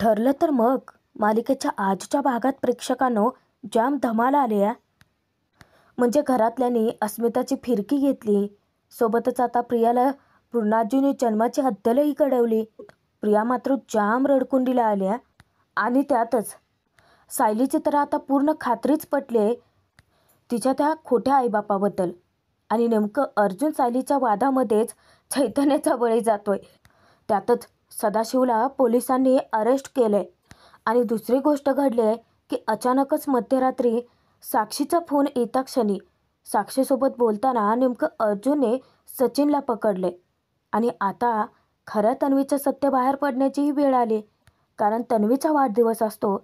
ठरलं तर मग मालिकेच्या आजच्या भागात प्रेक्षकांनो जाम धमाल आली आहे. म्हणजे घरातल्यांनी अस्मिताची फिरकी घेतली. सोबतच आता प्रियाला पूर्णाजीने जन्माची अद्दलही घडवली. प्रिया मात्र जाम रडकुंडीला आली आहे. आणि त्यातच सायलीची तर आता पूर्ण खात्रीच पटली आहे तिच्या त्या खोट्या आईबापाबद्दल. आणि नेमकं अर्जुन सायलीच्या वादामध्येच चैतन्याचा बळी जातोय. त्यातच सदाशिवला पोलिसांनी अरेस्ट केलंय. आणि दुसरी गोष्ट घडली आहे की अचानकच मध्यरात्री साक्षीचा फोन येता क्षणी साक्षीसोबत बोलताना नेमकं अर्जुनने सचिनला पकडले. आणि आता खऱ्या तन्वीचं सत्य बाहेर पडण्याचीही वेळ आली. कारण तन्वीचा वाढदिवस असतो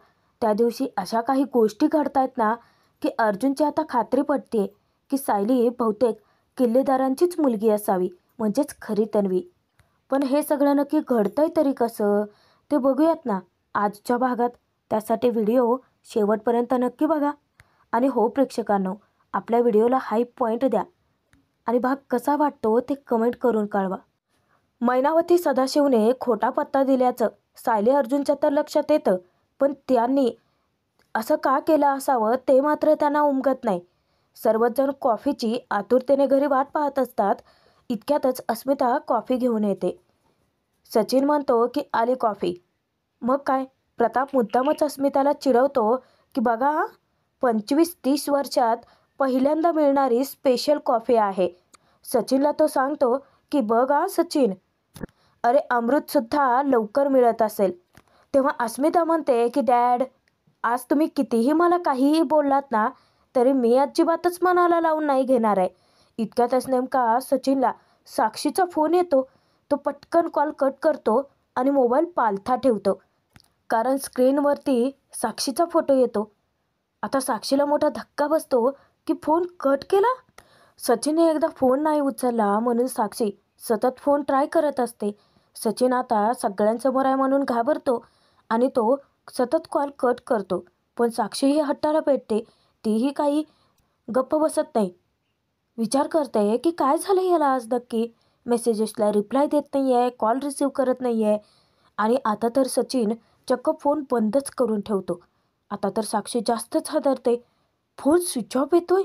त्या दिवशी अशा काही गोष्टी घडतायत ना की अर्जुनची आता खात्री पटते की सायली बहुतेक किल्लेदारांचीच मुलगी असावी, म्हणजेच खरी तन्वी. पण हे सगळं नक्की घडतंय तरी कसं ते बघूयात ना आजच्या भागात. त्यासाठी व्हिडिओ शेवटपर्यंत नक्की बघा. आणि हो प्रेक्षकांनो, आपल्या व्हिडिओला हाईप पॉईंट द्या आणि भाग कसा वाटतो ते कमेंट करून कळवा. मैनावती सदाशिवने खोटा पत्ता दिल्याचं सायली अर्जुनच्या तर लक्षात येतं, पण त्यांनी असं का केलं असावं ते मात्र त्यांना उमगत नाही. सर्वच जण कॉफीची आतुरतेने घरी वाट पाहत असतात. इतक्यातच अस्मिता कॉफी घेऊन येते. सचिन म्हणतो की आली कॉफी. मग काय, प्रताप मुद्दामच अस्मिताला चिडवतो की बघा 25-30 वर्षात पहिल्यांदा मिळणारी स्पेशल कॉफी आहे. सचिनला तो सांगतो की बघा सचिन, अरे अमृतसुद्धा लवकर मिळत असेल. तेव्हा अस्मिता म्हणते की डॅड, आज तुम्ही कितीही मला काहीही बोललात ना तरी मी अजिबातच मनाला लावून नाही घेणार आहे. इतक्यातच नेमका सचिनला साक्षीचा फोन येतो. तो पटकन कॉल कट करतो आणि मोबाईल पालथा ठेवतो. कारण स्क्रीनवरती साक्षीचा फोटो येतो. आता साक्षीला मोठा धक्का बसतो की फोन कट केला. सचिनने एकदा फोन नाही उचलला म्हणून साक्षी सतत फोन ट्राय करत असते. सचिन आता सगळ्यांसमोर आहे म्हणून घाबरतो आणि तो सतत कॉल कट करतो. पण साक्षीही हट्टाला पेटते. तीही काही गप्प बसत नाही. विचार करते की काय झालं याला आज नक्की. मेसेजेसला रिप्लाय देत नाही आहे, कॉल रिसीव करत नाही आहे. आणि आता तर सचिन चक्क फोन बंदच करून ठेवतो. आता तर साक्षी जास्तच हादरते. फोन स्विच ऑफ येतोय.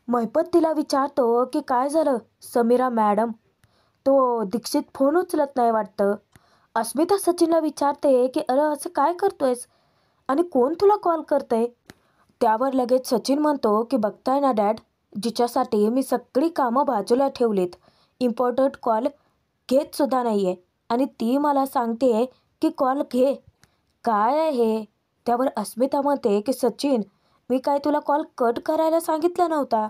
महिपत तिला विचारतो की काय झालं समीरा मॅडम. तो दीक्षित फोन उचलत नाही वाटतं. अस्मिता सचिनला विचारते की अरे असं काय करतोयस आणि कोण तुला कॉल करतंय. त्यावर लगेच सचिन म्हणतो की बघताय ना डॅड, जिच्यासाठी मी सगळी कामं बाजूला ठेवलीत, इम्पॉर्टंट कॉल घेत सुद्धा नाही आहे आणि ती मला सांगते की कॉल घे. काय आहे हे. त्यावर अस्मिता म्हणते की सचिन, मी काय तुला कॉल कट करायला सांगितलं नव्हता.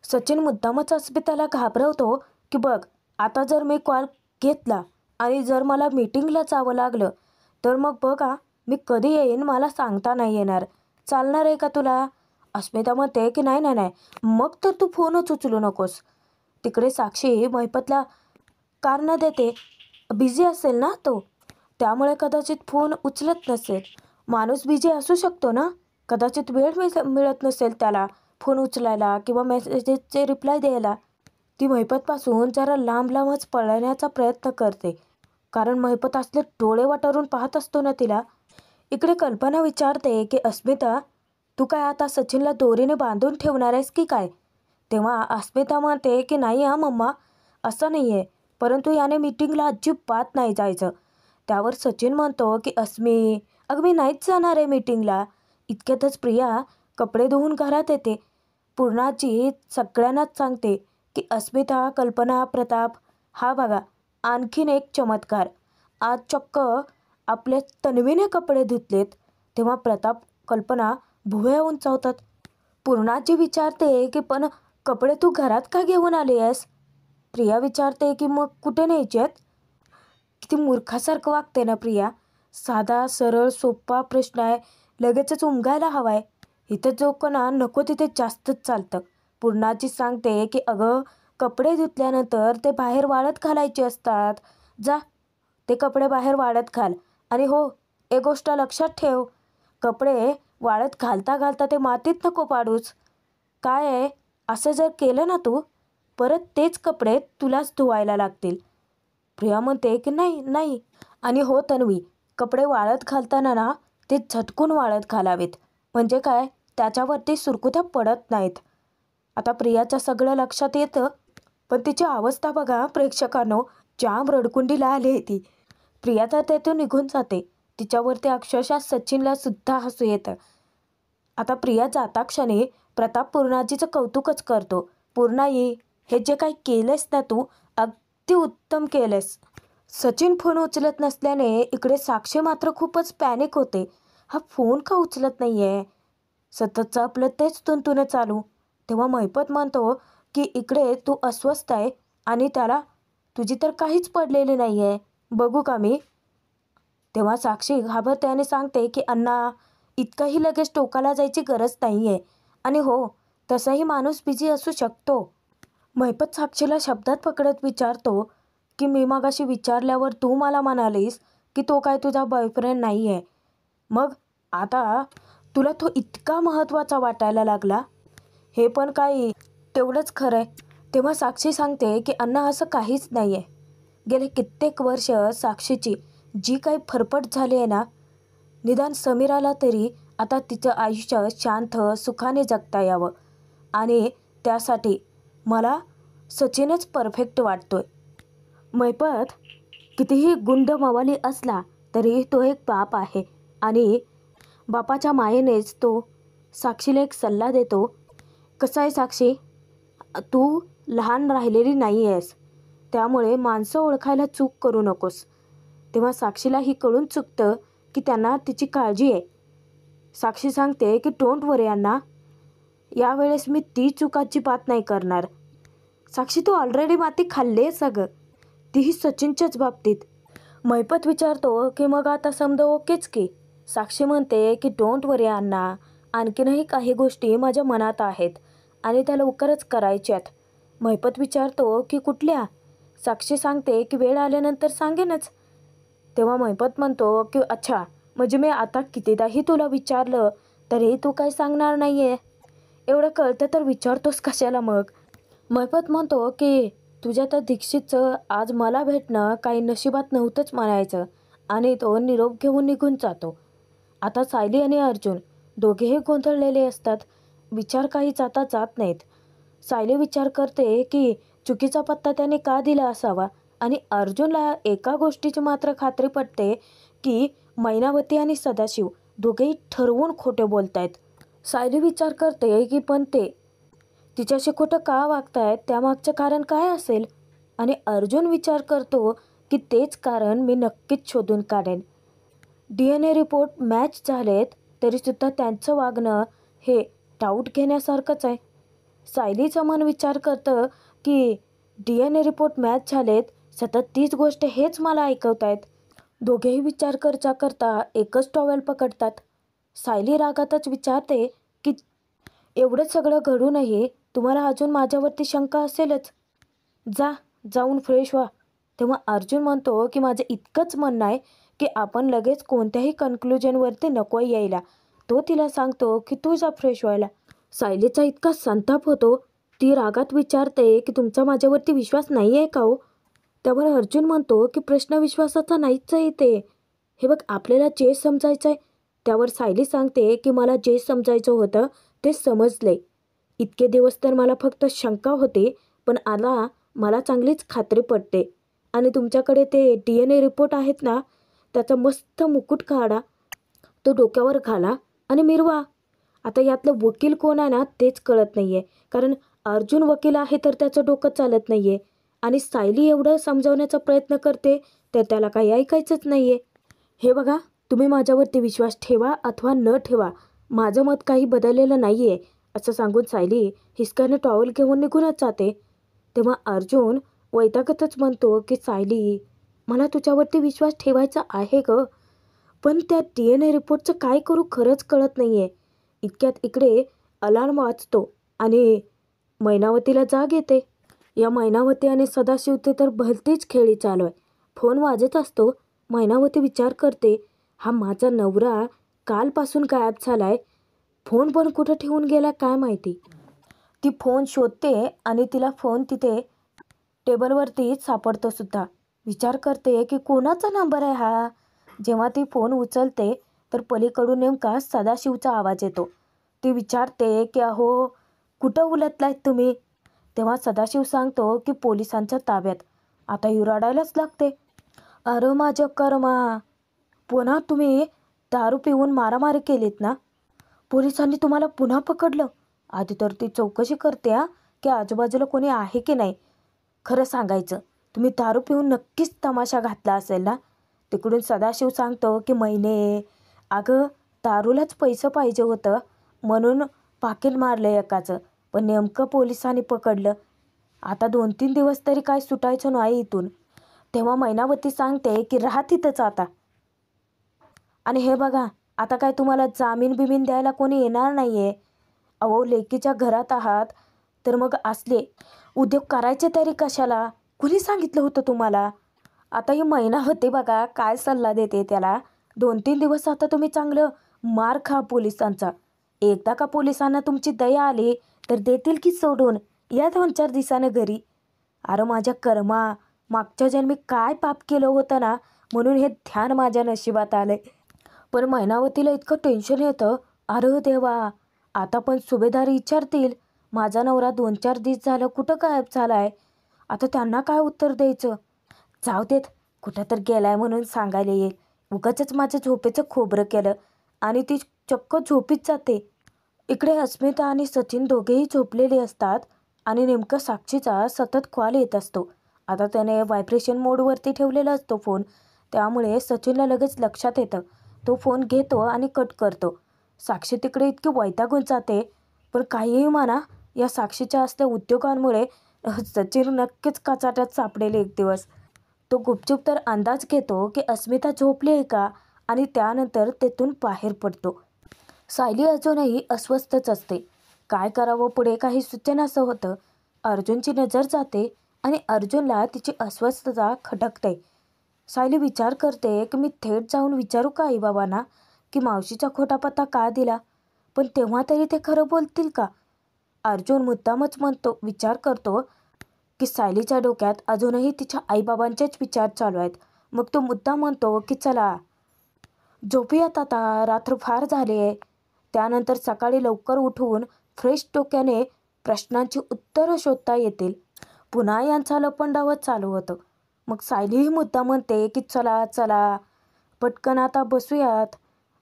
सचिन मुद्दामच अस्मिताला घाबरवतो की बघ, आता जर मी कॉल घेतला आणि जर मला मीटिंगला जावं लागलं तर मग बघा मी कधी येईन मला सांगता नाही येणार. चालणार आहे का तुला. अस्मिता म्हणते की नाही नाही नाही, मग तर तू फोनच उचलू नकोस. तिकडे साक्षी महिपतला कारण देते, बिझी असेल ना तो, त्यामुळे कदाचित फोन उचलत नसेल. माणूस बिझी असू शकतो ना, कदाचित वेळ मिळत नसेल त्याला फोन उचलायला किंवा मेसेजेसचे रिप्लाय द्यायला. ती महिपतपासून जरा लांब लांबच पळण्याचा प्रयत्न करते. कारण महिपत असले डोळे वाटारून पाहत असतो ना तिला. इकडे कल्पना विचारते की अस्मिता, तू काय आता सचिनला दोरीने बांधून ठेवणार आहेस की काय. तेव्हा अस्मिता म्हणते की नाही हा मम्मा, असं नाही आहे, परंतु याने मीटिंगला अजिबात नाही जायचं. त्यावर सचिन म्हणतो की अस्मी, अगं मी नाहीच जाणार आहे मीटिंगला. इतक्यातच प्रिया कपडे धुवून घरात येते. पूर्णाची सगळ्यांनाच सांगते की अस्मिता, कल्पना, प्रताप, हा बघा आणखीन एक चमत्कार. आज चक्क आपल्या तन्वीने कपडे धुतलेत. तेव्हा प्रताप, कल्पना भुवया उंचावतात. पूर्णाची विचारते की पण कपडे तू घरात का घेऊन आली आहेस. प्रिया विचारते की मग कुठे न्यायचे आहेत. किती मूर्खासारखं वागते ना प्रिया. साधा सरळ सोपा प्रश्न आहे, लगेचच उमगायला हवा आहे. इथं जो कोणा नको तिथे जास्तच चालतं. पूर्णाची सांगते की अगं कपडे धुतल्यानंतर ते बाहेर वाळत घालायचे असतात. जा ते कपडे बाहेर वाळत घाल. आणि हो, एक गोष्ट लक्षात ठेव, कपडे वाळत घालता घालता ते मातीत नको पाडूच. काय आहे, असं जर केलं ना तू, परत तेच कपडे तुलाच धुवायला लागतील. प्रिया म्हणते की नाही नाही. आणि हो तन्वी, कपडे वाळत घालताना ना ते झटकून वाळत घालावेत, म्हणजे काय त्याच्यावरती सुरकुत्या पडत नाहीत. आता प्रियाच्या सगळं लक्षात येतं, पण तिची अवस्था बघा प्रेक्षकांनो, जाम रडकुंडीला आली आहे ती. प्रिया तर तेथून निघून जाते. तिच्यावरती अक्षरशः सचिनला सुद्धा हसू येतं. आता प्रिया जाता क्षणी प्रताप पूर्णाजीचं कौतुकच करतो. पूर्णाई, हे जे काही केलंस ना तू, अगदी उत्तम केलंस. सचिन फोन उचलत नसल्याने इकडे साक्षी मात्र खूपच पॅनिक होते. हा फोन का उचलत नाही आहे? सततचं आपलं तेच तुंतुनं चालू. तेव्हा महिपत म्हणतो की इकडे तू अस्वस्थ आहे आणि त्याला तुझी तर काहीच पडलेली नाही आहे, बघू का मी? तेव्हा साक्षी घाबरते आणि सांगते की अण्णा, इतकंही लगेच टोकाला जायची गरज नाही आहे. आणि हो, तसाही माणूस बिझी असू शकतो. महिपत साक्षीला शब्दात पकडत विचारतो की मी मगाशी विचारल्यावर तू मला म्हणालीस की तो काय तुझा बॉयफ्रेंड नाही आहे. मग आता तुला तो इतका महत्त्वाचा वाटायला लागला? हे पण काही तेवढंच खरं आहे. तेव्हा साक्षी सांगते की अण्णा, असं काहीच नाही आहे. गेले कित्येक वर्ष साक्षीची जी काही फरफट झाली आहे ना, निदान समीराला तरी आता तिचं आयुष्य शांत सुखाने जगता यावं, आणि त्यासाठी मला सचिनच परफेक्ट वाटतोय. महिपत कितीही गुंड मवाली असला तरी तो एक बाप आहे, आणि बापाच्या मायेनेच तो साक्षीला एक सल्ला देतो. कसं आहे साक्षी, तू लहान राहिलेली नाही आहेस, त्यामुळे माणसं ओळखायला चूक करू नकोस. तेव्हा साक्षीलाही कळून चुकतं की त्यांना तिची काळजी आहे. साक्षी सांगते की डोंट वरी अण्णा, यावेळेस मी ती चुकाची बात नाही करणार. साक्षी, तू ऑलरेडी माती खाल्ली आहे सगळं, तीही सचिनच्याच बाबतीत. महिपत विचारतो की मग आता समजा ओकेच की? साक्षी म्हणते की डोंट वरी अण्णा, आणखीनही काही गोष्टी माझ्या मनात आहेत आणि त्या लवकरच करायच्यात. महिपत विचारतो की कुठल्या? साक्षी सांगते की वेळ आल्यानंतर सांगेनच. तेव्हा महिपत म्हणतो की अच्छा, म्हणजे मी आता कितीदाही तुला विचारलं तरी तू काय सांगणार नाही आहे? एवढं कळतं तर विचारतोस कशाला मग? महिपत म्हणतो की तुझ्या त्या दीक्षितचं आज मला भेटणं काही नशिबात नव्हतंच म्हणायचं, आणि तो निरोप घेऊन निघून जातो. आता सायली आणि अर्जुन दोघेही गोंधळलेले असतात. विचार काही जाता जात नाहीत. सायली विचार करते की चुकीचा पत्ता त्याने का दिला असावा, आणि अर्जुनला एका गोष्टीची मात्र खात्री पटते की मैनावती आणि सदाशिव दोघेही ठरवून खोटे बोलतायत. सायली विचार करते की पण ते तिच्याशी खोटं का वागतायत, त्यामागचं कारण काय असेल? आणि अर्जुन विचार करतो की तेच कारण मी नक्कीच शोधून काढेन. DNA रिपोर्ट मॅच झालेत तरीसुद्धा त्यांचं वागणं हे डाऊट घेण्यासारखंच आहे. सायलीचं मन विचार करतं की DNA रिपोर्ट मॅच झालेत, सतत तीच गोष्ट हेच मला ऐकवतायत. दोघेही विचार करता एकच टॉवेल पकडतात. सायली रागातच विचारते की एवढं सगळं घडूनही तुम्हाला अजून माझ्यावरती शंका असेलच, जाऊन फ्रेश व्हा. तेव्हा अर्जुन म्हणतो की माझं इतकंच म्हणणं आहे की आपण लगेच कोणत्याही कन्क्लुजनवरती नको यायला. तो तिला सांगतो की तू जा फ्रेश व्हायला. सायलीचा इतका संताप होतो, ती रागात विचारते की तुमचा माझ्यावरती विश्वास नाही आहे का हो? त्यावर अर्जुन म्हणतो की प्रश्न विश्वासाचा नाहीच आहे ते. हे बघ, आपल्याला जे समजायचं आहे. त्यावर सायली सांगते की मला जे समजायचं होतं ते समजले. इतके दिवस तर मला फक्त शंका होती, पण आता मला चांगलीच खात्री पडते. आणि तुमच्याकडे ते DNA रिपोर्ट आहेत ना, त्याचा मस्त मुकुट काढा, तो डोक्यावर घाला आणि मिरवा. आता यातलं वकील कोण आहे ना तेच कळत नाही आहे, कारण अर्जुन वकील आहे तर त्याचं डोकं चालत नाही आहे, आणि सायली एवढं समजावण्याचा प्रयत्न करते तर त्याला काही ऐकायचंच नाही आहे. हे बघा, तुम्ही माझ्यावरती विश्वास ठेवा अथवा न ठेवा, माझं मत काही बदललेलं नाही आहे, असं सांगून सायली हिसक्याने टॉवेल घेऊन निघूनच जाते. तेव्हा अर्जुन वैतागतच म्हणतो की सायली, मला तुझ्यावरती विश्वास ठेवायचा आहे ग, पण त्या DNA रिपोर्टचं काय करू खरंच कळत नाही आहे. इतक्यात इकडे अलार्म वाजतो आणि मैनावतीला जाग येते. या मैनावती आणि सदाशिवचे तर भलतीच खेळी चालू आहे. फोन वाजत असतो. मैनावती विचार करते, हा माझा नवरा कालपासून गायब झालाय, फोन पण कुठं ठेवून गेला काय माहिती. ती फोन शोधते आणि तिला फोन तिथे टेबलवरती सापडतो सुद्धा. विचार करते की कोणाचा नंबर आहे हा, जेव्हा ती फोन उचलते तर पलीकडून नेमका सदाशिवचा आवाज येतो. ती विचारते की अहो कुठं उलटलायत तुम्ही? तेव्हा सदाशिव सांगतो की पोलिसांच्या ताब्यात. आता युराडायलाच लागते. अरे माझ्या कर्मा, पुन्हा तुम्ही दारू पिऊन मारामारी केलीत ना? पोलिसांनी तुम्हाला पुन्हा पकडलं? आधी तर ती चौकशी करते की आजूबाजूला कोणी आहे की नाही. खरं सांगायचं, तुम्ही दारू पिऊन नक्कीच तमाशा घातला असेल ना? तिकडून सदाशिव सांगतो की महिने, अगं दारूलाच पैसे पाहिजे होतं म्हणून पाकीट मारलं एकाचं, पण नेमकं पोलिसांनी पकडलं. आता 2-3 दिवस तरी काय सुटायचं नाही इथून. तेव्हा मैनावती सांगते की राहा तिथंच आता. आणि हे बघा, आता काय तुम्हाला जामीन बिमीन द्यायला कोणी येणार नाही आहे. अहो लेकीच्या घरात आहात तर मग असले उद्योग करायचे तरी कशाला? कुणी सांगितलं होतं तुम्हाला? आता ही मैनावती बघा काय सल्ला देते त्याला. 2-3 दिवस आता तुम्ही चांगलं मार खा पोलिसांचा. एकदा का पोलिसांना तुमची दया आली तर देतील की सोडून. या 2-4 दिवसानं घरी. अरे माझ्या कर्मा, मागच्या जन्मी काय पाप केलं होतं ना, म्हणून हे ध्यान माझ्या नशिबात आलंय. पण मैनावतीला इतकं टेन्शन येतं. अरे देवा, आता पण सुभेदार विचारतील माझा नवरा 2-4 दिवस झालं कुठं गायब झालाय. आता त्यांना काय उत्तर द्यायचं? जाऊ देत, कुठं तर गेलाय म्हणून सांगायला येईल. उगाचच माझं झोपेचं खोबरं केलं आणि ती चक्क झोपीत जाते. इकडे अस्मिता आणि सचिन दोघेही झोपलेले असतात आणि नेमकं साक्षीचा सतत कॉल येत असतो. आता त्याने व्हायब्रेशन मोडवरती ठेवलेला असतो फोन, त्यामुळे सचिनला लगेच लक्षात येतं. तो फोन घेतो आणि कट करतो. साक्षी तिकडे इतकी वैतागून जाते. पण काहीही म्हणा, या साक्षीच्या असल्या उद्योगांमुळे सचिन नक्कीच कचाट्यात सापडेल एक दिवस. तो गुपचूप तर अंदाज घेतो की अस्मिता झोपली आहे का, आणि त्यानंतर तेथून बाहेर पडतो. सायली अजूनही अस्वस्थच असते. काय करावं पुढे काही सुचेनासं होतं. अर्जुनची नजर जाते आणि अर्जुनला तिची अस्वस्थता खटकते. सायली विचार करते की मी थेट जाऊन विचारू का आईबाबांना की मावशीचा खोटा पत्ता का दिला, पण तेव्हा तरी ते खरं बोलतील का? अर्जुन मुद्दामच विचार करतो की सायलीच्या डोक्यात अजूनही तिच्या आईबाबांचेच विचार चालू आहेत. मग तो मुद्दाम म्हणतो की चला झोपूयात आता, रात्र फार झाली आहे. त्यानंतर सकाळी लवकर उठून फ्रेश डोक्याने प्रश्नांची उत्तरं शोधता येतील. पुन्हा यांचा लपंडावच चालू होतं. मग सायलीही मुद्दा म्हणते की चला चला पटकन आता बसूयात.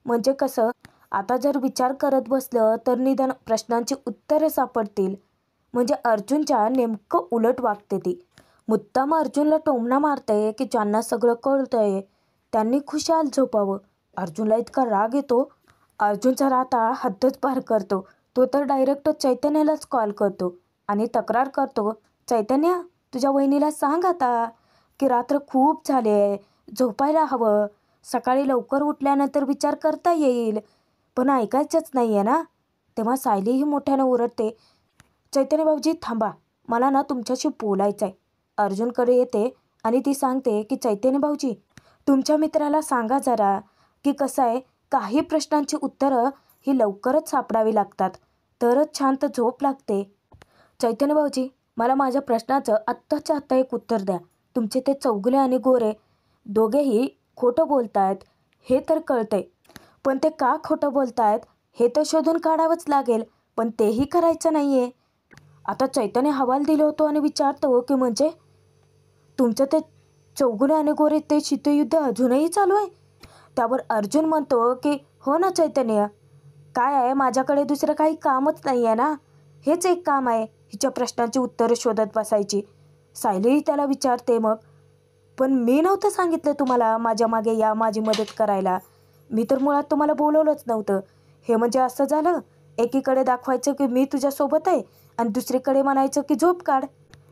म्हणजे कसं, आता जर विचार करत बसलं तर निदान प्रश्नांची उत्तरं सापडतील. म्हणजे अर्जुनच्या नेमकं उलट वागते ती. मुद्दाम अर्जुनला टोमणा मारते की ज्यांना सगळं कळतंय त्यांनी खुशाल झोपावं. अर्जुनला इतका राग येतो. अर्जुनचा राता हद्दच पार करतो. तो तर डायरेक्ट चैतन्यालाच कॉल करतो आणि तक्रार करतो, चैतन्य तुझ्या वहिनीला सांग आता की रात्र खूप झाली आहे, झोपायला हवं, सकाळी लवकर उठल्यानंतर विचार करता येईल. पण ऐकायचंच नाही आहे ना. तेव्हा सायलीही मोठ्यानं ओरडते, चैतन्य भाऊजी थांबा, मला ना तुमच्याशी बोलायचं आहे. अर्जुनकडे येते आणि ती सांगते की चैतन्य भाऊजी तुमच्या मित्राला सांगा जरा की कसं आहे, काही प्रश्नांची उत्तरं ही लवकरच सापडावी लागतात, तरच शांत झोप लागते. चैतन्य भाऊजी मला माझ्या प्रश्नाचं आत्ताच्या आत्ता एक उत्तर द्या. तुमचे ते चौगुले आणि गोरे दोघेही खोटं बोलतायत हे तर कळतंय, पण ते का खोटं बोलतायत हे तर शोधून काढावंच लागेल. पण तेही करायचं नाही आहे. आता चैतन्य हवाल दिलं होतो आणि विचारतो की म्हणजे तुमचं ते चौगुले आणि गोरे ते शीतयुद्ध अजूनही चालू आहे? त्यावर अर्जुन म्हणतो की हो ना चैतन्य, काय आहे माझ्याकडे दुसरं काही कामच नाही आहे ना, हेच एक काम आहे हिच्या प्रश्नांची उत्तरं शोधत बसायची. सायलीही त्याला विचारते मग, पण मी नव्हतं सांगितलं तुम्हाला माझ्या मागे या माझी मदत करायला. मी तर मुळात तुम्हाला बोलवलंच नव्हतं. हे म्हणजे असं झालं, एकीकडे दाखवायचं की मी तुझ्यासोबत आहे आणि दुसरीकडे म्हणायचं की झोप काढ.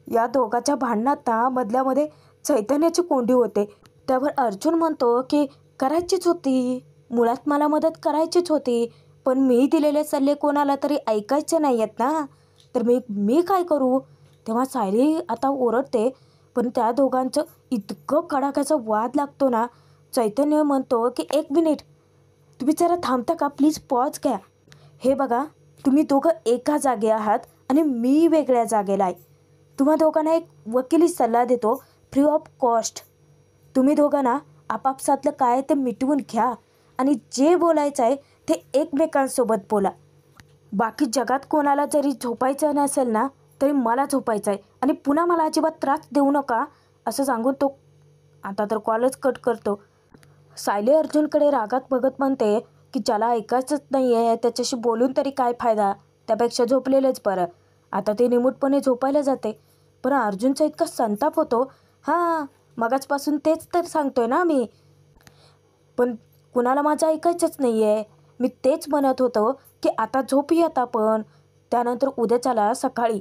या दोघांच्या भांडणात ना मधल्यामध्ये चैतन्याची कोंडी होते. त्यावर अर्जुन म्हणतो की करायचीच होती, मुळात मला मदत करायचीच होती, पण मी दिलेले सल्ले कोणाला तरी ऐकायचे नाही आहेत ना, तर मी काय करू? तेव्हा सायली आता ओरडते. पण त्या दोघांचं इतकं कडाक्याचा वाद लागतो ना, चैतन्य म्हणतो की 1 मिनिट तुम्ही जरा थांबता का, प्लीज पॉज घ्या. हे बघा, तुम्ही दोघं एका जागे आहात आणि मी वेगळ्या जागेला आहे. तुम्हा दोघांना एक वकिली सल्ला देतो फ्री ऑफ कॉस्ट. तुम्ही दोघांना आपापसातलं काय ते मिटवून घ्या आणि जे बोलायचं आहे ते एकमेकांसोबत बोला. बाकी जगात कोणाला जरी झोपायचं नसेल ना तरी मला झोपायचं आहे आणि पुन्हा मला अजिबात त्रास देऊ नका असं सांगून तो आता तर कॉलच कट करतो. सायली अर्जुनकडे रागात बघत म्हणते की ज्याला ऐकायचंच नाही आहे त्याच्याशी बोलून तरी काय फायदा, त्यापेक्षा झोपलेलंच बरं. आता ते निमूटपणे झोपायला जाते. पण अर्जुनचा इतका संताप होतो. हां, मगाचपासून तेच तर सांगतोय ना मी, पण कुणाला माझं ऐकायचंच नाही आहे. मी तेच म्हणत होतो की आता झोपूयात आपण, त्यानंतर उद्याच्याला सकाळी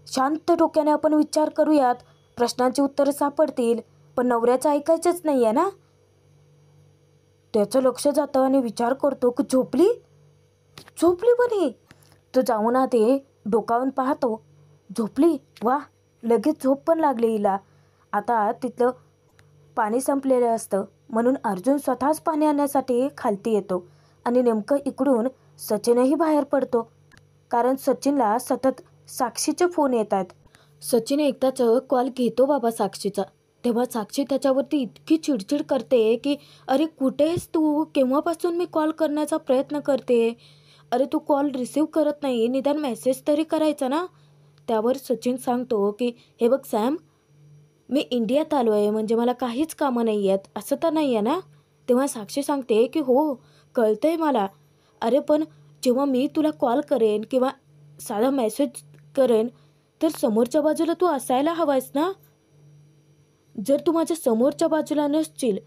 शांत डोक्याने आपण विचार करूयात, प्रश्नांची उत्तरं सापडतील. पण नवऱ्याचं ऐकायचंच नाही आहे ना. त्याचं लक्ष जातं आणि विचार करतो की झोपली झोपली पण ही. तो जाऊन ते डोकावून पाहतो. झोपली, वा, लगेच झोप पण लागली हिला. आता तिथलं पाणी संपलेलं असतं म्हणून अर्जुन स्वतःच पाणी आणण्यासाठी खालती येतो आणि नेमकं इकडून सचिनही बाहेर पडतो. कारण सचिनला सतत साक्षीचे फोन येत आहेत. सचिन एकदाच कॉल घेतो बाबा साक्षीचा. तेव्हा साक्षी त्याच्यावरती इतकी चिडचिड करते की अरे कुठेस तू, केव्हापासून मी कॉल करण्याचा प्रयत्न करते, अरे तू कॉल रिसीव करत नाही, निदान मेसेज तरी करायचा ना. त्यावर सचिन सांगतो की हे बघ सॅम, मी इंडियात आलो आहे म्हणजे मला काहीच कामं नाही आहेत असं तर नाही आहे ना. तेव्हा साक्षी सांगते की हो कळतं आहे मला, अरे पण जेव्हा मी तुला कॉल करेन किंवा साधा मेसेज करेन तर समोरच्या बाजूला तू असायला हवायस ना. जर तू माझ्या समोरच्या बाजूला नसशील,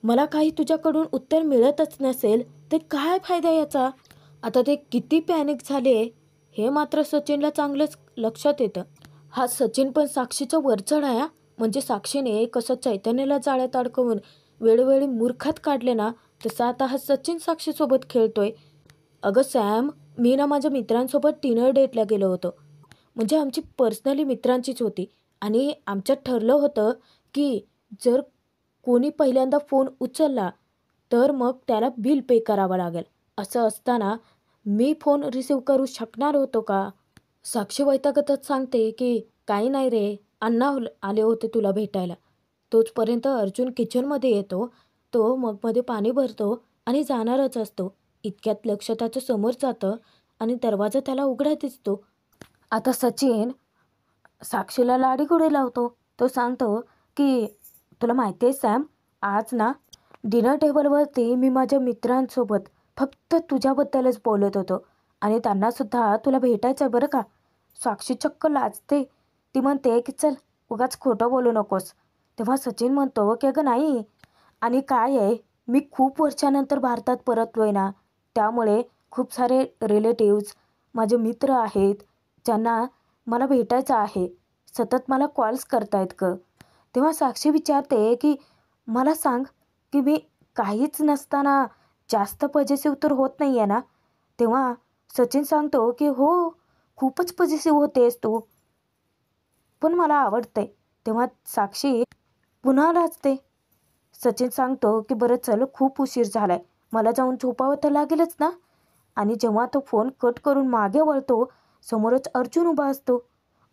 मला काही तुझ्याकडून उत्तर मिळतच नसेल तर काय फायदा याचा. आता ते किती पॅनिक झाले हे मात्र सचिनला चांगलंच लक्षात येतं. हा सचिन पण साक्षीचा वरचढ आहे. म्हणजे साक्षीने कसं चैतन्याला जाळ्यात अडकवून वेळोवेळी मूर्खात काढले ना, तसा आता हा सचिन साक्षीसोबत खेळतोय. अगं सॅम, मी ना माझ्या मित्रांसोबत डिनर डेटला गेलो होतो. म्हणजे आमची पर्सनली मित्रांचीच होती आणि आमच्यात ठरलं होतं की जर कोणी पहिल्यांदा फोन उचलला तर मग त्याला बिल पे करावं लागेल. असं असताना मी फोन रिसीव करू शकणार होतो का. साक्षी वैतागतच सांगते की काही नाही रे, अण्णा आले होते तुला भेटायला. तोचपर्यंत अर्जुन किचनमध्ये येतो. तो मगमध्ये पाणी भरतो आणि जाणारच असतो. इतक्यात लक्ष त्याचं समोर जातं आणि दरवाजा त्याला उघडा दिसतो. आता सचिन साक्षीला लाडीगोडी लावतो. तो सांगतो की तुला माहिती आहे सॅम, आज ना डिनर टेबलवरती मी माझ्या मित्रांसोबत फक्त तुझ्याबद्दलच बोलत होतो आणि त्यांनासुद्धा तुला भेटायचं आहे बरं का. साक्षी चक्क लाजते. ती म्हणते की चल उगाच खोटं बोलू नकोस. तेव्हा सचिन म्हणतो की अगं नाही, आणि काय आहे, मी खूप वर्षानंतर भारतात परतलो आहे ना, त्यामुळे खूप सारे रिलेटिव्ज माझे मित्र आहेत ज्यांना मला भेटायचं आहे. सतत मला कॉल्स करतायत ग. तेव्हा साक्षी विचारते की मला सांग की मी काहीच नसताना जास्त पॉझिटिव्ह तर होत नाही आहे ना. तेव्हा सचिन सांगतो की हो, खूपच पॉझिटिव्ह होतेस तू, पण मला आवडतंय. तेव्हा साक्षी पुन्हा लाजते. सचिन सांगतो की बरं चल, खूप उशीर झालाय, मला जाऊन झोपावं तर लागेलच ना. आणि जेव्हा तो फोन कट करून मागे वळतो, समोरच अर्जुन उभा असतो.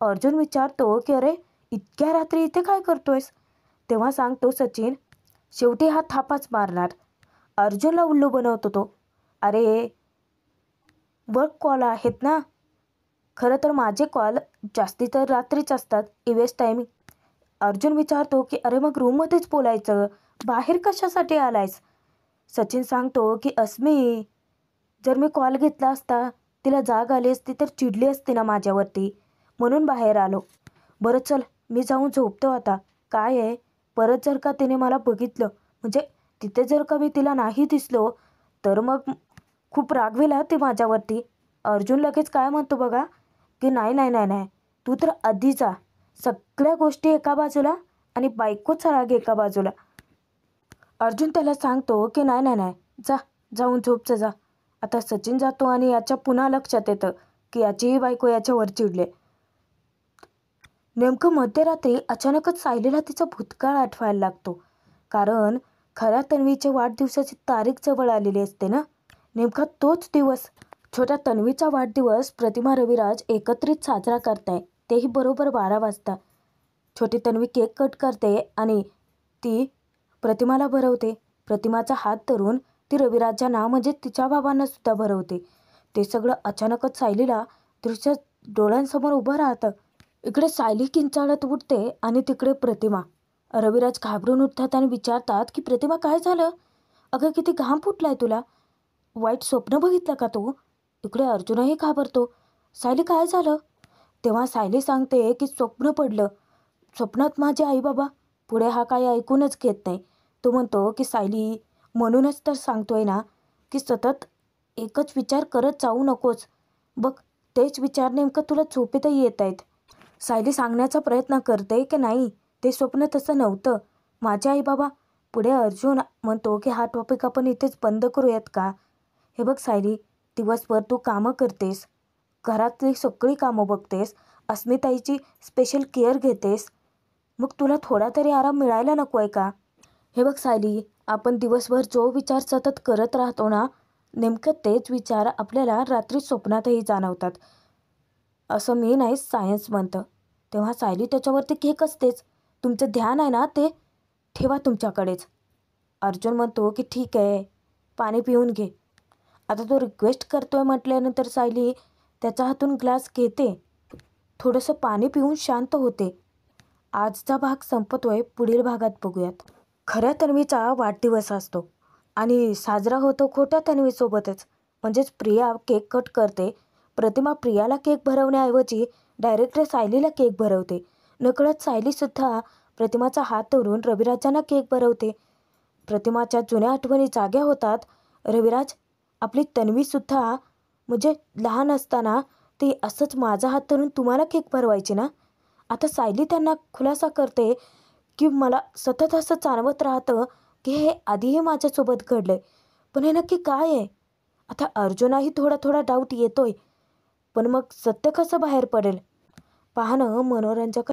अर्जुन विचारतो की अरे इतक्या रात्री इथे काय करतोयस. तेव्हा सांगतो सचिन, शेवटी हा थापाच मारणार. अर्जुनला उल्लू बनवतो तो. अरे वर्क कॉल आहेत ना, खरं तर माझे कॉल जास्ती तर रात्रीच असतात, ईवेस्ट टायमिंग. अर्जुन विचारतो की अरे मग रूममध्येच बोलायचं, बाहेर कशासाठी आलायस. सचिन सांगतो की अस्मी, जर मी कॉल घेतला असता तिला जाग आली असती तर चिडली असती ना माझ्यावरती, म्हणून बाहेर आलो. बरं चल, मी जाऊन झोपतो आता. काय आहे, परत जर का तिने मला बघितलं, म्हणजे तिथे जर का मी तिला नाही दिसलो तर मग खूप रागवेल ती माझ्यावरती. अर्जुन लगेच काय म्हणतो बघा की नाही नाही नाही नाही, तू तर आधी जा, सगळ्या गोष्टी एका बाजूला आणि बायकोचा राग एका बाजूला. अर्जुन त्याला सांगतो की नाही नाही नाही, जा, जाऊन झोपचं जा. आता सचिन जातो आणि याच्या पुन्हा लक्षात येतं की याचीही बायको याच्यावर चिडले. नेमकं मध्यरात्री अचानकच सायलीला तिचा भूतकाळ आठवायला लागतो. कारण खऱ्या तन्वीच्या वाढदिवसाची तारीख जवळ आलेली असते ना. नेमका तोच दिवस. छोट्या तन्वीचा वाढदिवस प्रतिमा रविराज एकत्रित साजरा करताय, तेही बरोबर 12 वाजता. छोटी तन्वी केक कट करते आणि ती प्रतिमाला भरवते. प्रतिमाचा हात धरून ती रविराजांना म्हणजे तिच्या बाबांना सुद्धा भरवते. ते सगळं अचानकच सायलीला दृश्य डोळ्यांसमोर उभं राहतं. इकडे सायली किंचाळत उठते आणि तिकडे प्रतिमा. रविराज घाबरून उठतात आणि विचारतात की प्रतिमा काय झालं? अगं किती घाम फुटलाय तुला? वाईट स्वप्न बघितलं का तू? इकडे अर्जुनही घाबरतो. सायली काय झालं? तेव्हा सायली सांगते की स्वप्न पडलं. स्वप्नात माझे आई बाबा. पुढे हा काही ऐकूनच घेत नाही. तो म्हणतो की सायली, म्हणूनच तर सांगतोय ना की सतत एकच विचार करत जाऊ नकोस. बघ तेच विचार नेमकं तुला झोपेतही येत आहेत. सायली सांगण्याचा प्रयत्न करते की नाही, ते स्वप्न तसं नव्हतं. माझे आई बाबा. पुढे अर्जुन म्हणतो की हा टॉपिक आपण इथेच बंद करूयात का? हे बघ सायली, दिवसभर तू कामं करतेस, घरातली सगळी कामं बघतेस, अस्मिताईची स्पेशल केअर घेतेस, मग तुला थोडा तरी आराम मिळायला नको आहे का? हे बघ सायली, आपण दिवसभर जो विचार सतत करत राहतो ना, नेमकं तेच विचार आपल्याला रात्री स्वप्नातही जाणवतात, असं मी नाही सायन्स म्हणतं. तेव्हा सायली त्याच्यावरती खेकसतेच. तुमचं ध्यान आहे ना ते ठेवा तुमच्याकडेच. अर्जुन म्हणतो की ठीक आहे, पाणी पिऊन घे. आता तो रिक्वेस्ट करतोय म्हटल्यानंतर सायली त्याच्या हातून ग्लास घेते, थोडंसं पाणी पिऊन शांत होते. आजचा भाग संपतोय, पुढील भागात बघूयात. खऱ्या तन्वीचा वाढदिवस असतो आणि साजरा होतो खोट्या तन्वीसोबतच. म्हणजेच प्रिया केक कट करते. प्रतिमा प्रियाला केक भरवण्याऐवजी डायरेक्ट सायलीला केक भरवते. नकळत सायलीसुद्धा प्रतिमाचा हात धरून रविराजांना केक भरवते. प्रतिमाच्या जुन्या आठवणी जाग्या होतात. रविराज, आपली तन्वीसुद्धा म्हणजे लहान असताना ती असंच माझा हात धरून तुम्हाला केक भरवायची ना? आता सायली त्यांना खुलासा करते की मला सतत असं जाणवत राहतं की हे आधीही माझ्यासोबत घडलं आहे, पण हे नक्की काय आहे? आता अर्जुनाही थोडा थोडा डाऊट येतोय, पण मग सत्य कसं बाहेर पडेल? पाहणं मनोरंजक